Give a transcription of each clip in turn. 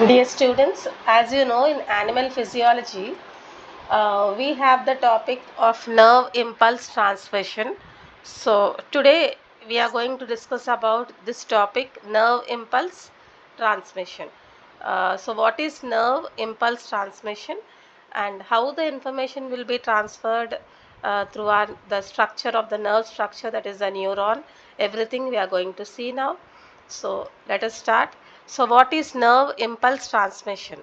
Dear students, as you know, in animal physiology, we have the topic of nerve impulse transmission. So, today we are going to discuss about this topic, nerve impulse transmission. So, what is nerve impulse transmission and how the information will be transferred through the structure of the nerve structure, that is the neuron? Everything we are going to see now. So let us start. So what is nerve impulse transmission?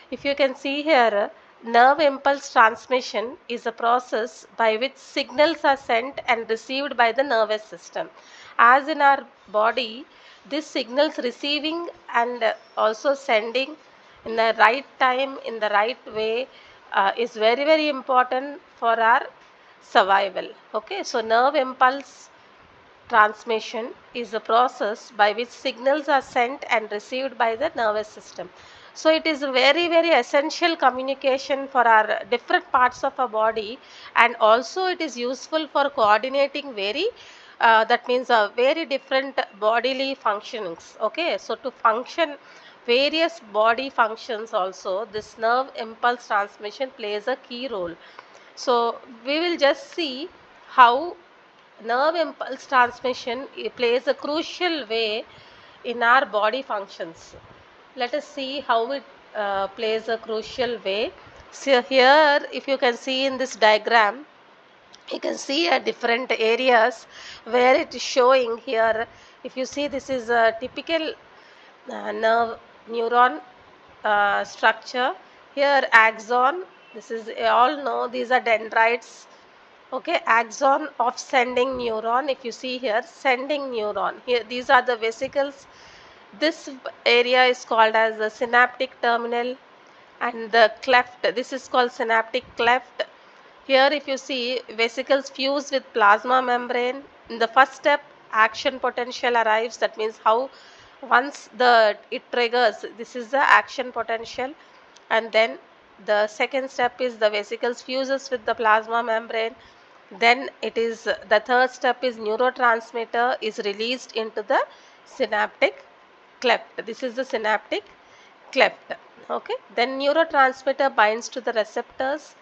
If you can see here, nerve impulse transmission is a process by which signals are sent and received by the nervous system. As in our body, these signals receiving and also sending in the right time, in the right way, is very, very important for our survival. Okay, so nerve impulse transmission is a process by which signals are sent and received by the nervous system. So it is a very, very essential communication for our different parts of our body, and also it is useful for coordinating that means very different bodily functionings. Okay, so to function various body functions also, this nerve impulse transmission plays a key role. So we will just see how nerve impulse transmission plays a crucial way in our body functions. Let us see how it plays a crucial way. So here, if you can see in this diagram, you can see different areas where it is showing here. If you see, this is a typical nerve neuron structure. Here axon, this is all know these are dendrites. Okay, axon of sending neuron. If you see here, sending neuron, here these are the vesicles. This area is called as the synaptic terminal, and the cleft, this is called synaptic cleft. Here if you see, vesicles fuse with plasma membrane. In the first step, action potential arrives. That means how once it triggers, this is the action potential. And then the second step is the vesicles fuses with the plasma membrane. Then it is the third step is neurotransmitter is released into the synaptic cleft. This is the synaptic cleft. Okay, then neurotransmitter binds to the receptors.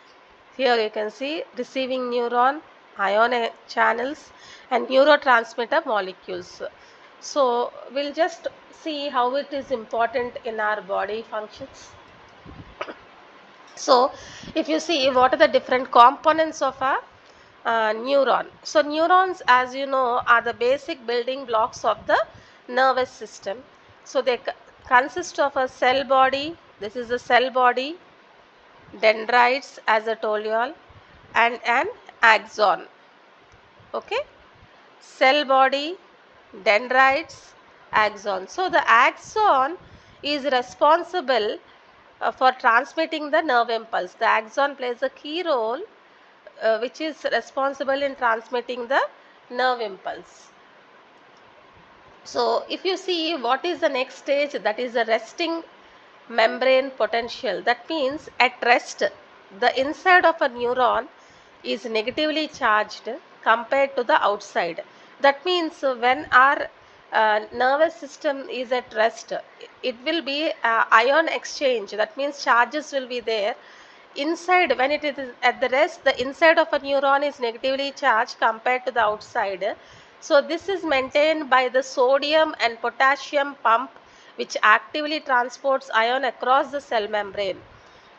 Here you can see receiving neuron, ion channels, and neurotransmitter molecules. So we'll just see how it is important in our body functions. So if you see, what are the different components of a neuron? So neurons, as you know, are the basic building blocks of the nervous system. So they consist of a cell body. This is the cell body, dendrites, as I told you all, and an axon. Okay, cell body, dendrites, axon. So the axon is responsible for transmitting the nerve impulse. The axon plays a key role which is responsible in transmitting the nerve impulse. So if you see, what is the next stage, that is the resting membrane potential. That means at rest, the inside of a neuron is negatively charged compared to the outside. That means when our nervous system is at rest, it will be ion exchange. That means charges will be there inside. When it is at the rest, the inside of a neuron is negatively charged compared to the outside. So this is maintained by the sodium and potassium pump, which actively transports ion across the cell membrane.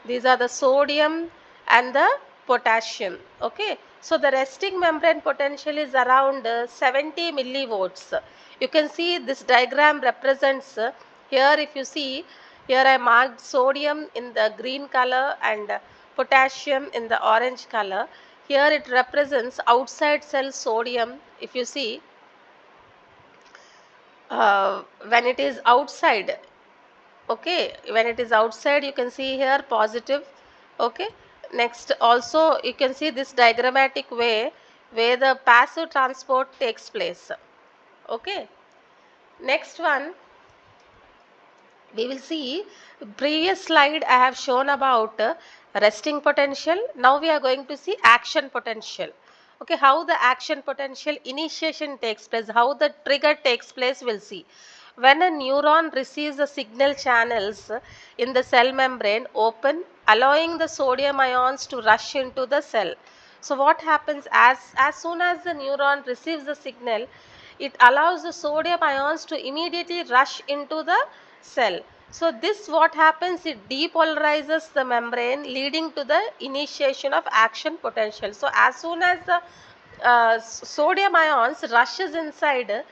These are the sodium and the potassium. Okay, so the resting membrane potential is around 70 millivolts. You can see this diagram represents here. If you see here, I marked sodium in the green color and potassium in the orange color. Here it represents outside cell sodium. If you see, when it is outside, okay, when it is outside, you can see here positive. Okay, next also you can see this diagrammatic way where the passive transport takes place. Okay, next one, we will see, previous slide I have shown about resting potential. Now we are going to see action potential. Okay, how the action potential initiation takes place, how the trigger takes place, we'll see. When a neuron receives the signal, channels in the cell membrane open, allowing the sodium ions to rush into the cell. So what happens, as soon as the neuron receives the signal, it allows the sodium ions to immediately rush into the cell. So this what happens, it depolarizes the membrane, leading to the initiation of action potential. So as soon as the sodium ions rushes inside,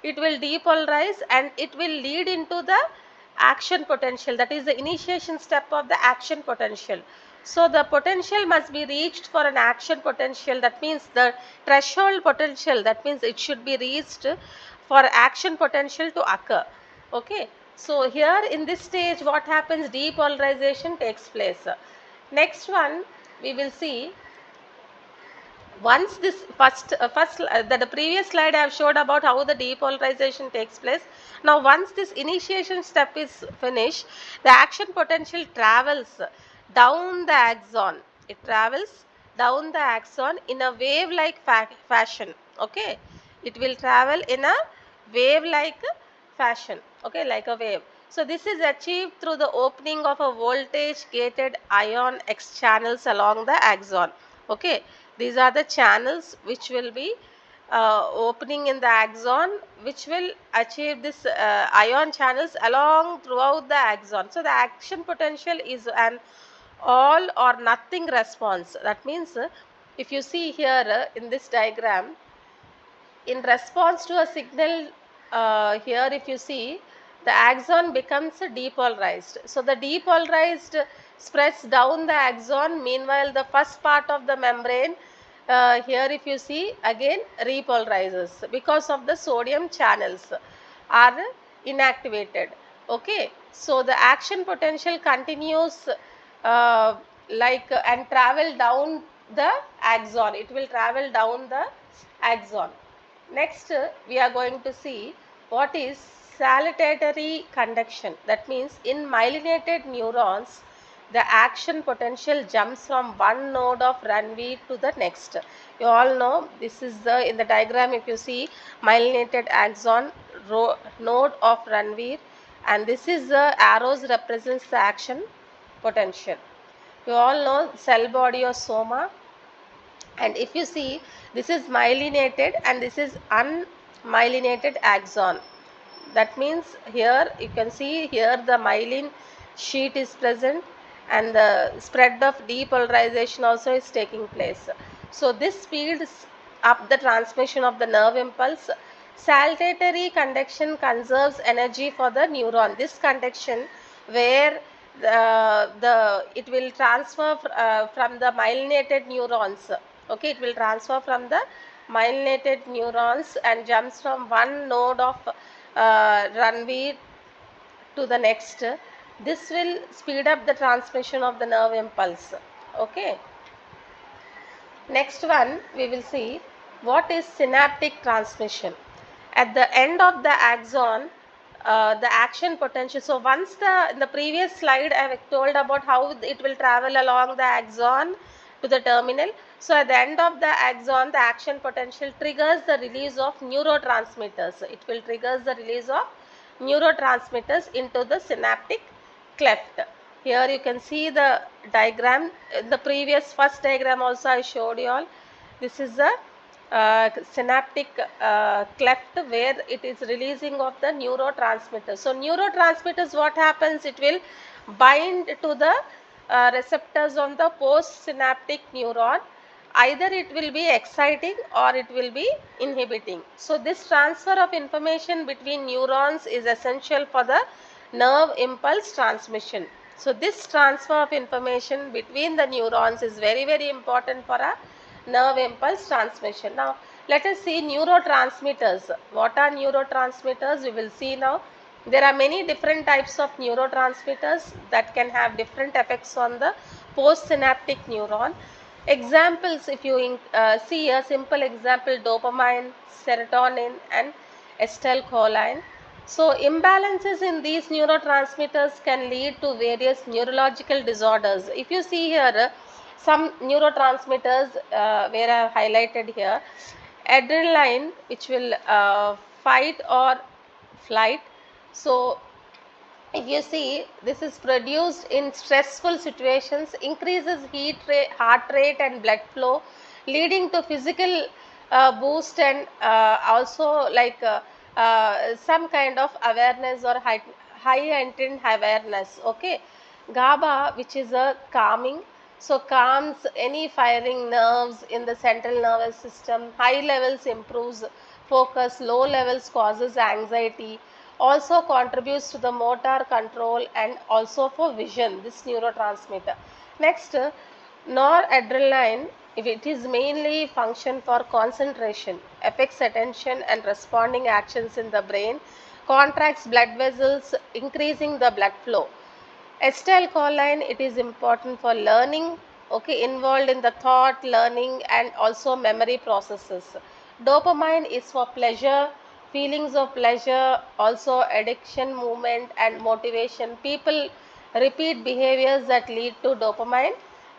it will depolarize and it will lead into the action potential, that is the initiation step of the action potential. So the potential must be reached for an action potential, that means the threshold potential, that means it should be reached for action potential to occur. Okay, so here in this stage what happens, depolarization takes place. Next one we will see, once this the previous slide I have showed about how the depolarization takes place. Now once this initiation step is finished, the action potential travels down the axon. It travels down the axon in a wave like fashion. Okay, it will travel in a wave like fashion. Okay, like a wave. So this is achieved through the opening of a voltage gated ion X channels along the axon. Okay, these are the channels which will be opening in the axon, which will achieve this ion channels along throughout the axon. So the action potential is an all or nothing response. That means if you see here in this diagram, in response to a signal, here if you see, the axon becomes depolarized. So the depolarized spreads down the axon, meanwhile the first part of the membrane, here if you see, again repolarizes because of the sodium channels are inactivated. Okay, so the action potential continues and travel down the axon. It will travel down the axon. Next, we are going to see what is saltatory conduction. That means in myelinated neurons, the action potential jumps from one node of Ranvier to the next. You all know this is the, in the diagram if you see, myelinated axon, node of Ranvier, and this is the arrows represents the action potential. You all know cell body or soma, and if you see, this is myelinated and this is unmyelinated axon. That means here you can see here the myelin sheet is present and the spread of depolarization also is taking place. So this speeds up the transmission of the nerve impulse. Saltatory conduction conserves energy for the neuron. This conduction where it will transfer from the myelinated neurons. Okay, it will transfer from the myelinated neurons and jumps from one node of Ranvier to the next. This will speed up the transmission of the nerve impulse. Okay. Next one we will see what is synaptic transmission. At the end of the axon, the action potential. So once in the previous slide I have told about how it will travel along the axon to the terminal. So at the end of the axon, the action potential triggers the release of neurotransmitters. It will trigger the release of neurotransmitters into the synaptic cleft. Here you can see the diagram. In the previous first diagram also I showed you all. This is the synaptic cleft where it is releasing of the neurotransmitters. So neurotransmitters, what happens, it will bind to the receptors on the postsynaptic neuron. Either it will be exciting or it will be inhibiting. So this transfer of information between neurons is essential for the nerve impulse transmission. So this transfer of information between the neurons is very, very important for a nerve impulse transmission. Now let us see neurotransmitters. What are neurotransmitters? We will see now. There are many different types of neurotransmitters that can have different effects on the postsynaptic neuron. Examples, if you see a simple example, dopamine, serotonin and acetylcholine. So imbalances in these neurotransmitters can lead to various neurological disorders. If you see here, some neurotransmitters where I have highlighted here, adrenaline, which will fight or flight, So if you see, this is produced in stressful situations, increases heart rate and blood flow, leading to physical boost, and also like some kind of awareness or high intent awareness. Okay, GABA, which is a calming, so calms any firing nerves in the central nervous system. High levels improves focus, low levels causes anxiety, also contributes to the motor control and also for vision, this neurotransmitter. Next, noradrenaline, if it is mainly function for concentration, affects attention and responding actions in the brain, contracts blood vessels, increasing the blood flow. Acetylcholine, it is important for learning, okay, involved in the thought, learning and also memory processes. Dopamine is for pleasure, feelings of pleasure, also addiction, movement and motivation. People repeat behaviors that lead to dopamine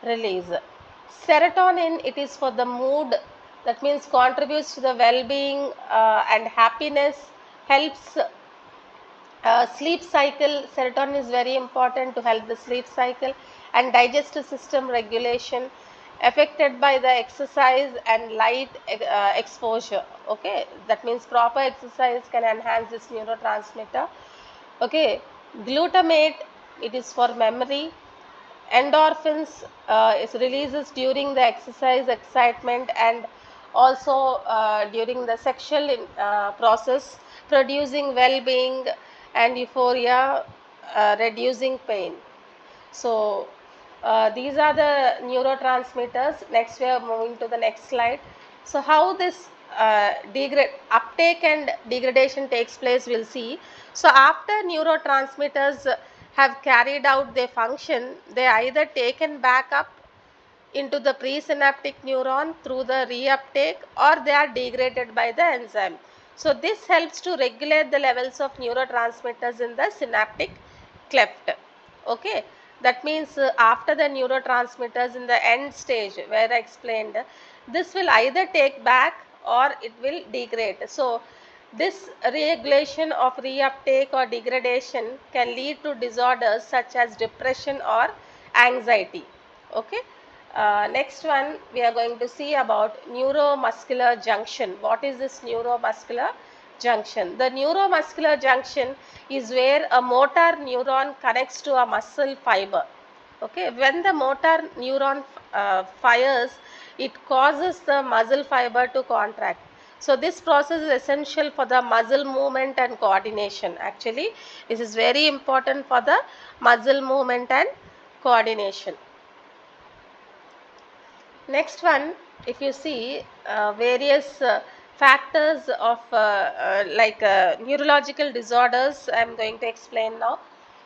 release. Serotonin, it is for the mood, that means contributes to the well-being and happiness, helps sleep cycle. Serotonin is very important to help the sleep cycle and digestive system regulation, affected by the exercise and light exposure. Okay, that means proper exercise can enhance this neurotransmitter. Okay, glutamate, it is for memory. Endorphins is releases during the exercise excitement and also during the sexual process, producing well-being and euphoria, reducing pain. So these are the neurotransmitters. Next we are moving to the next slide. So how this uptake and degradation takes place, we'll see. So after neurotransmitters have carried out their function, they are either taken back up into the presynaptic neuron through the reuptake, or they are degraded by the enzyme. So this helps to regulate the levels of neurotransmitters in the synaptic cleft. Okay, that means after the neurotransmitters in the end stage where I explained, this will either take back or it will degrade. So this regulation of reuptake or degradation can lead to disorders such as depression or anxiety. Okay. Next one we are going to see about neuromuscular junction. What is this neuromuscular junction? The neuromuscular junction is where a motor neuron connects to a muscle fiber. Okay, when the motor neuron fires, it causes the muscle fiber to contract. So this process is essential for the muscle movement and coordination. Actually, this is very important for the muscle movement and coordination. Next one, if you see various factors of neurological disorders, I am going to explain now.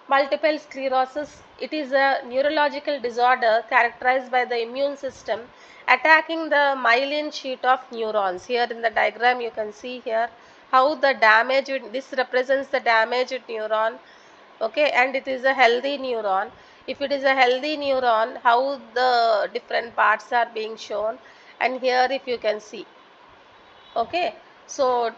Multiple sclerosis, it is a neurological disorder characterized by the immune system attacking the myelin sheet of neurons. Here in the diagram you can see here how the this represents the damaged neuron. Okay, and it is a healthy neuron. If it is a healthy neuron, how the different parts are being shown, and here if you can see. Okay, so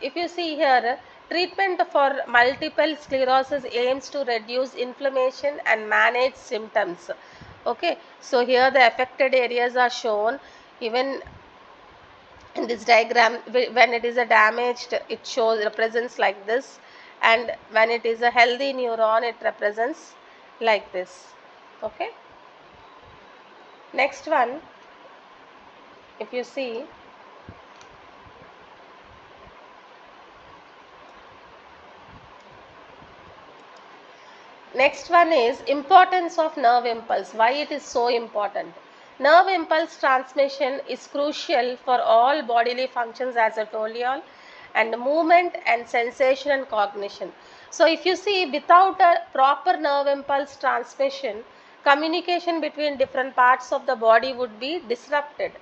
if you see here, treatment for multiple sclerosis aims to reduce inflammation and manage symptoms. Okay, so here the affected areas are shown. Even in this diagram, when it is a damaged, it shows represents like this, and when it is a healthy neuron, it represents like this. Okay, next one, if you see, next one is importance of nerve impulse. Why it is so important? Nerve impulse transmission is crucial for all bodily functions, as I told you all, and movement and sensation and cognition. So if you see, without a proper nerve impulse transmission, communication between different parts of the body would be disrupted.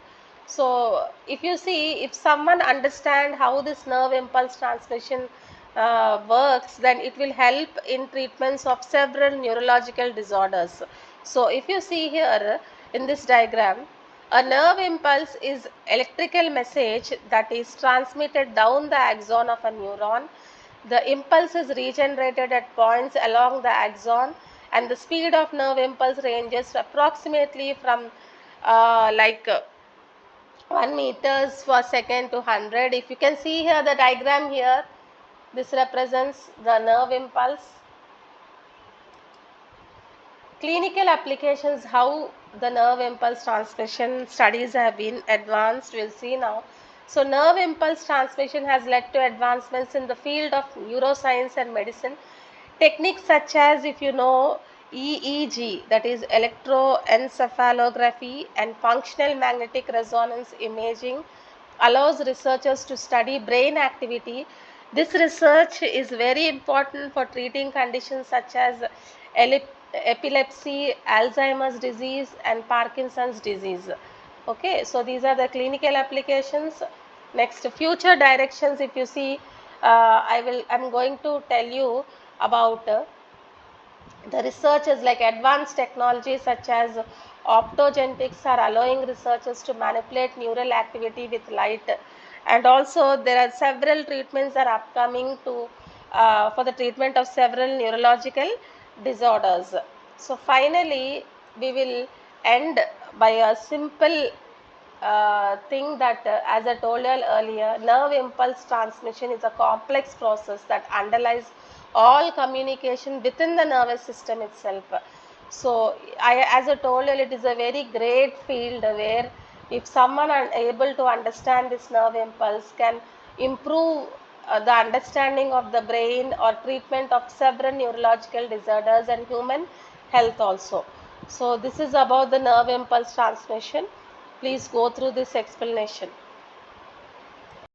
So if you see, if someone understand how this nerve impulse transmission works, then it will help in treatments of several neurological disorders. So if you see here in this diagram, a nerve impulse is electrical message that is transmitted down the axon of a neuron. The impulse is regenerated at points along the axon, and the speed of nerve impulse ranges approximately from 1 meters per second to 100. If you can see here the diagram here, this represents the nerve impulse. Clinical applications, how the nerve impulse transmission studies have been advanced, we'll see now. So nerve impulse transmission has led to advancements in the field of neuroscience and medicine. Techniques such as, if you know, EEG, that is electroencephalography, and functional magnetic resonance imaging allows researchers to study brain activity. This research is very important for treating conditions such as epilepsy, Alzheimer's disease, and Parkinson's disease. Okay, so these are the clinical applications. Next, future directions. If you see, I'm going to tell you about the researchers, like advanced technologies such as optogenetics are allowing researchers to manipulate neural activity with light, and also there are several treatments that are upcoming to for the treatment of several neurological disorders. So finally we will end by a simple thing that, as I told you earlier, nerve impulse transmission is a complex process that underlies all communication within the nervous system itself. So, as I told you, it is a very great field where if someone are able to understand this nerve impulse, can improve the understanding of the brain or treatment of several neurological disorders and human health also. So, this is about the nerve impulse transmission. Please go through this explanation.